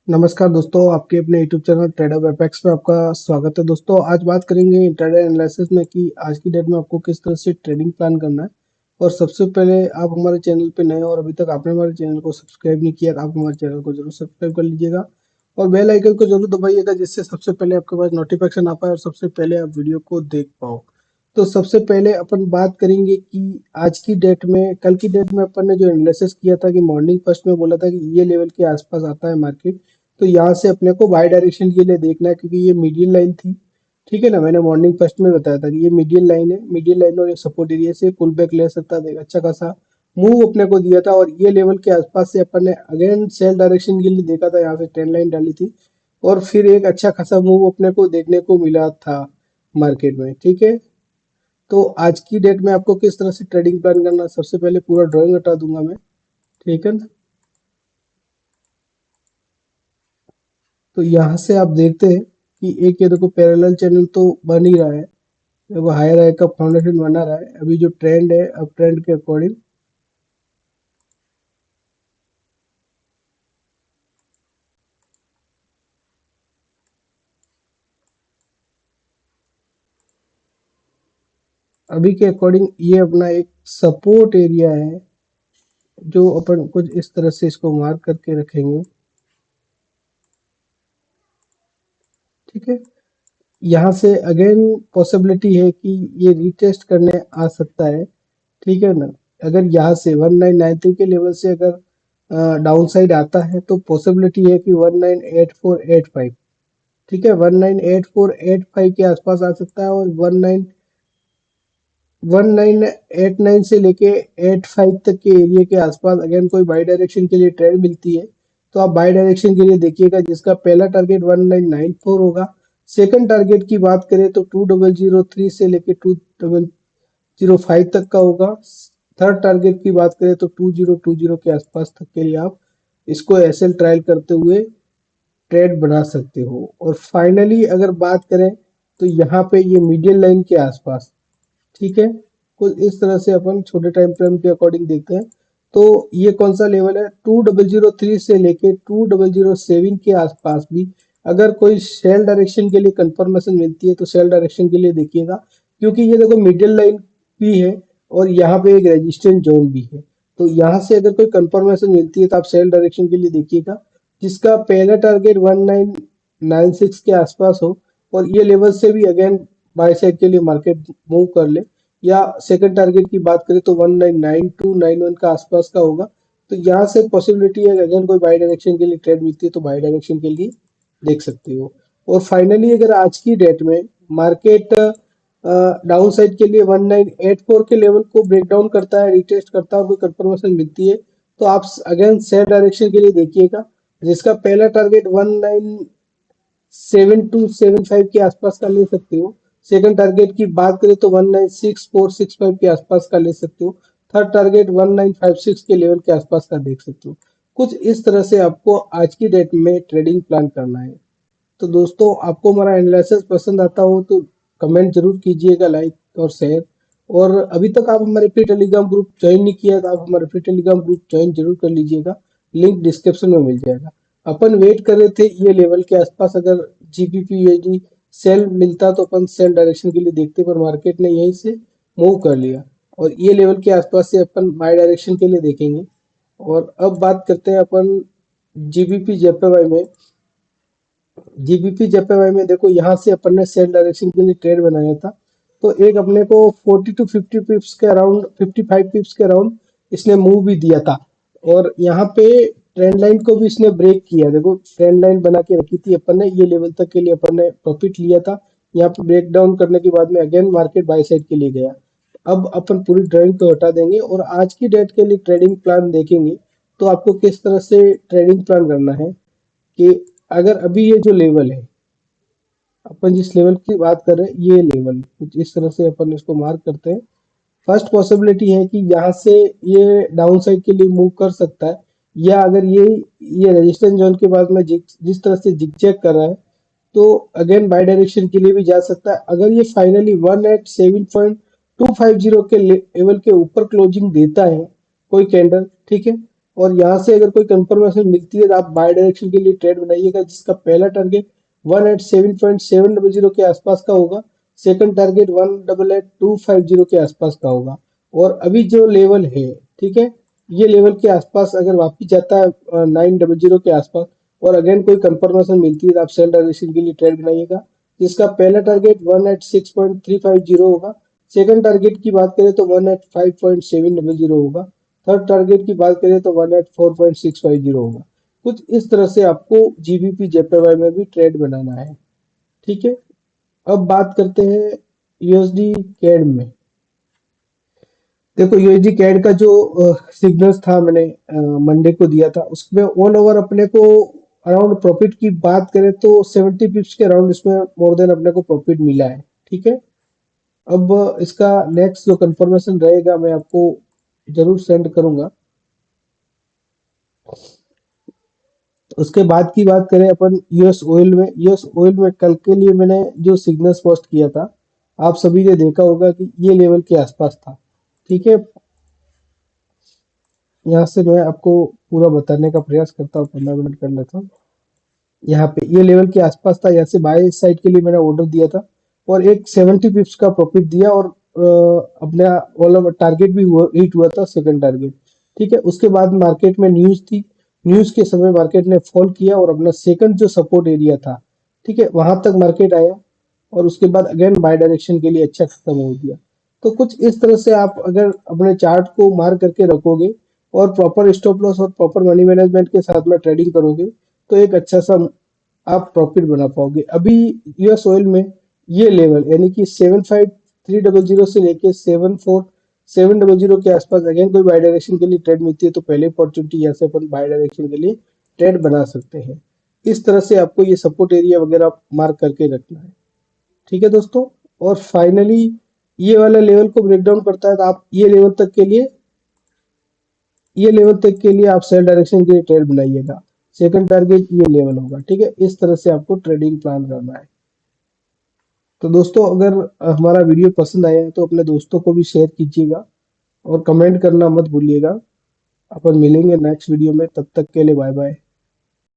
नमस्कार दोस्तों, आपके अपने यूट्यूब चैनल ट्रेडर एपेक्स में आपका स्वागत है। दोस्तों, आज बात करेंगे इंट्राडे एनालिसिस में कि आज की डेट में आपको किस तरह से ट्रेडिंग प्लान करना है। और सबसे पहले आप हमारे चैनल पे नए हो और अभी तक आपने हमारे चैनल को सब्सक्राइब नहीं किया तो आप हमारे चैनल को जरूर सब्सक्राइब कर लीजिएगा और बेल आइकन को जरूर दबाइएगा, जिससे सबसे पहले आपके पास नोटिफिकेशन आ पाए और सबसे पहले आप वीडियो को देख पाओ। तो सबसे पहले अपन बात करेंगे कि आज की डेट में, कल की डेट में अपन ने जो एनालिसिस किया था कि मॉर्निंग फर्स्ट में बोला था कि ये लेवल के आसपास आता है मार्केट, तो यहाँ से अपने को बाय डायरेक्शन के लिए देखना है क्योंकि ये मीडियन लाइन थी। ठीक है ना, मैंने मॉर्निंग फर्स्ट में बताया था कि ये मीडियन लाइन है, मीडियन लाइन और एक सपोर्ट एरिया से पुल बैक ले सकता था, एक अच्छा खासा मूव अपने को दिया था और ये लेवल के आसपास से अपन ने अगेन सेल डायरेक्शन के लिए देखा था, यहाँ से ट्रेंड लाइन डाली थी और फिर एक अच्छा खासा मूव अपने को देखने को मिला था मार्केट में। ठीक है, तो आज की डेट में आपको किस तरह से ट्रेडिंग प्लान करना है, सबसे पहले पूरा ड्राइंग हटा दूंगा मैं। ठीक है ना, तो यहाँ से आप देखते हैं कि एक ये देखो पैरेलल चैनल तो बन ही रहा है, देखो हायर हाई का फाउंडेशन बना रहा है। अभी जो ट्रेंड है, अब ट्रेंड के अकॉर्डिंग अभी के अकॉर्डिंग ये अपना एक सपोर्ट एरिया है, जो अपन कुछ इस तरह से इसको मार्क करके रखेंगे। ठीक है, यहाँ से अगेन पॉसिबिलिटी है कि ये रीटेस्ट करने आ सकता है। ठीक है ना, अगर यहाँ से 1993 के लेवल से अगर डाउन साइड आता है तो पॉसिबिलिटी है कि 198485, ठीक है, 198485 के आसपास आ सकता है और 1989 से लेके 85 तक के एरिया के आसपास अगेन कोई बाई डायरेक्शन के लिए ट्रेड मिलती है तो आप बाई डायरेक्शन के लिए देखिएगा, जिसका पहला टारगेट 1994 होगा। सेकंड टारगेट की बात करें तो 2003 से लेके 2005 तक का होगा। थर्ड टारगेट की बात करें तो 2020 के आसपास तक के लिए आप इसको एसएल ट्रायल करते हुए ट्रेड बना सकते हो। और फाइनली अगर बात करें तो यहाँ पे ये मीडियन लाइन के आसपास, ठीक है, कुछ इस तरह से अपन छोटे टाइम फ्रेम के अकॉर्डिंग देखते हैं। तो ये कौन सा लेवल है, 2003 से लेके 2007 के आसपास भी अगर कोई सेल डायरेक्शन के लिए कंफर्मेशन मिलती है तो सेल डायरेक्शन के लिए देखिएगा, क्योंकि ये देखो मिडिल लाइन भी है और यहाँ पे एक रेजिस्टेंस जोन भी है। तो यहाँ से अगर कोई कंफर्मेशन मिलती है तो आप सेल डायरेक्शन के लिए देखिएगा, जिसका पहला टारगेट 1996 के आसपास हो और ये लेवल से भी अगेन बाय साइड के लिए मार्केट मूव कर ले। या सेकंड टारगेट की बात करें तो 199291 का आसपास का होगा। तो यहाँ से पॉसिबिलिटी है अगेन कोई बाई डायरेक्शन के लिए ट्रेड मिलती है तो बाई डायरेक्शन के लिए देख सकते हो। और फाइनली अगर आज की डेट में मार्केट डाउन साइड के लिए 1984 के लेवल को ब्रेक डाउन करता है, रिटेस्ट करता है और कोई कंफर्मेशन मिलती है तो आप अगेन सेल डायरेक्शन के लिए देखिएगा, जिसका पहला टारगेट 197275 के आसपास का ले सकते हो। सेकंड टारगेट की बात करें तो 196465 के आसपास का ले सकते हो। थर्ड टारगेट 1956 के लेवल के आसपास का देख सकते हो। कुछ इस तरह से आपको आज की डेट में ट्रेडिंग प्लान करना है। तो दोस्तों, आपको हमारा एनालिसिस पसंद आता हो तो कमेंट जरूर कीजिएगा, लाइक और शेयर। और अभी तक आप हमारे फ्री टेलीग्राम ग्रुप ज्वाइन नहीं किया तो आप हमारे फ्री टेलीग्राम ग्रुप ज्वाइन जरूर कर लीजिएगा, लिंक डिस्क्रिप्शन में मिल जाएगा। अपन वेट कर रहे थे ये लेवल के आसपास अगर जीबीपी यूएसडी सेल मिलता तो अपन सेल डायरेक्शन के लिए देखते, पर मार्केट ने यहीं से मूव कर लिया और ये लेवल के आसपास से अपन बाय डायरेक्शन के लिए देखेंगे। और अब बात करते हैं अपन जीबीपी जेपीवाई में। जीबीपी जेपीवाई में देखो, यहाँ से अपन ने सेल डायरेक्शन के लिए ट्रेड बनाया था तो एक अपने को 40 टू 50 पिप्स के अराउंड, 55 पिप्स के अराउंड इसने मूव भी दिया था। और यहाँ पे ट्रेंड लाइन को भी इसने ब्रेक किया, देखो ट्रेंड लाइन बना के रखी थी अपन ने, ये लेवल तक के लिए अपन ने प्रॉफिट लिया था। यहाँ पे ब्रेक डाउन करने के बाद में अगेन मार्केट बाय साइड के लिए गया। अब अपन पूरी ड्राइंग को हटा देंगे और आज की डेट के लिए ट्रेडिंग प्लान देखेंगे। तो आपको किस तरह से ट्रेडिंग प्लान करना है कि अगर अभी ये जो लेवल है, अपन जिस लेवल की बात कर रहे हैं, ये लेवल कुछ इस तरह से अपन इसको मार्क करते हैं। फर्स्ट पॉसिबिलिटी है कि यहाँ से ये डाउन साइड के लिए मूव कर सकता है, या अगर ये रेजिस्टेंस जोन के बाद में जिस तरह से जिगजैग कर रहा है तो अगेन बाय डायरेक्शन के लिए भी जा सकता है। अगर ये फाइनली 187.250 के लेवल के ऊपर क्लोजिंग देता है कोई कैंडल, ठीक है, और यहाँ से अगर कोई कंफर्मेशन मिलती है तो आप बाय डायरेक्शन के लिए ट्रेड बनाइएगा, जिसका पहला टारगेट 187.700 के आसपास का होगा, सेकंड टारगेट 188.250 के आसपास का होगा। और अभी जो लेवल है, ठीक है, ये लेवल के आसपास अगर वापस जाता है 900 के आसपास, और अगेन कोई कंफर्मेशन मिलती है तो आप सेल डायरेक्शन के लिए ट्रेड बनाइएगा, जिसका पहला टारगेट 186.350 होगा, सेकंड टारगेट की बात करें तो 185.700 होगा, थर्ड टारगेट की बात करें तो 184.650 होगा। कुछ इस तरह से आपको जीबीपी जेपीवाई में भी ट्रेड बनाना है, ठीक है। अब बात करते हैं यूएसडी कैड में। देखो यूएसडी कैड का जो सिग्नल्स था मैंने मंडे को दिया था, उसमें ऑल ओवर अपने को अराउंड प्रॉफिट की बात करें तो 70 पिप्स के अराउंड इसमें मोर देन अपने को प्रॉफिट मिला है, ठीक है। अब इसका नेक्स्ट जो कंफर्मेशन रहेगा मैं आपको जरूर सेंड करूंगा। उसके बाद की बात करें अपन यूएस ऑयल में। यूएस ऑयल में कल के लिए मैंने जो सिग्नल्स पोस्ट किया था, आप सभी ने देखा होगा कि ये लेवल के आसपास था, ठीक है। यहाँ से मैं आपको पूरा बताने का प्रयास करता हूँ, 15 मिनट कर लेता हूँ। यहाँ पे ये लेवल के आसपास था, यहाँ से बाय साइड के लिए मैंने ऑर्डर दिया था और एक 70 पिप्स का प्रॉफिट दिया, और अपना वाला टारगेट भी हिट हुआ था, सेकंड टारगेट, ठीक है। उसके बाद मार्केट में न्यूज थी, न्यूज के समय मार्केट ने फॉल किया और अपना सेकंड जो सपोर्ट एरिया था, ठीक है, वहां तक मार्केट आया और उसके बाद अगेन बाय डायरेक्शन के लिए अच्छा खत्म हो गया। तो कुछ इस तरह से आप अगर अपने चार्ट को मार्क करके रखोगे और प्रॉपर स्टॉप लॉस और प्रॉपर मनी मैनेजमेंट के साथ में ट्रेडिंग करोगे तो एक अच्छा सा आप प्रॉफिट बना पाओगे। अभी यूएस ऑयल में ये लेवल यानी कि 75300 से लेके 74700 के आसपास अगेन कोई बाय डायरेक्शन के लिए ट्रेड मिलती है तो पहले अपॉर्चुनिटी यहाँ से अपन बाय डायरेक्शन के लिए ट्रेड बना सकते हैं। इस तरह से आपको ये सपोर्ट एरिया वगैरह मार्क करके रखना है, ठीक है दोस्तों। और फाइनली ये वाला लेवल को ब्रेक डाउन करता है तो आप ये लेवल तक के लिए आप सेल डायरेक्शन के लिए ट्रेड बनाइएगा, सेकंड टारगेट ये लेवल होगा, ठीक है। इस तरह से आपको ट्रेडिंग प्लान करना है। तो दोस्तों अगर हमारा वीडियो पसंद आया है तो अपने दोस्तों को भी शेयर कीजिएगा और कमेंट करना मत भूलिएगा। अपन मिलेंगे नेक्स्ट वीडियो में, तब तक के लिए बाय बाय।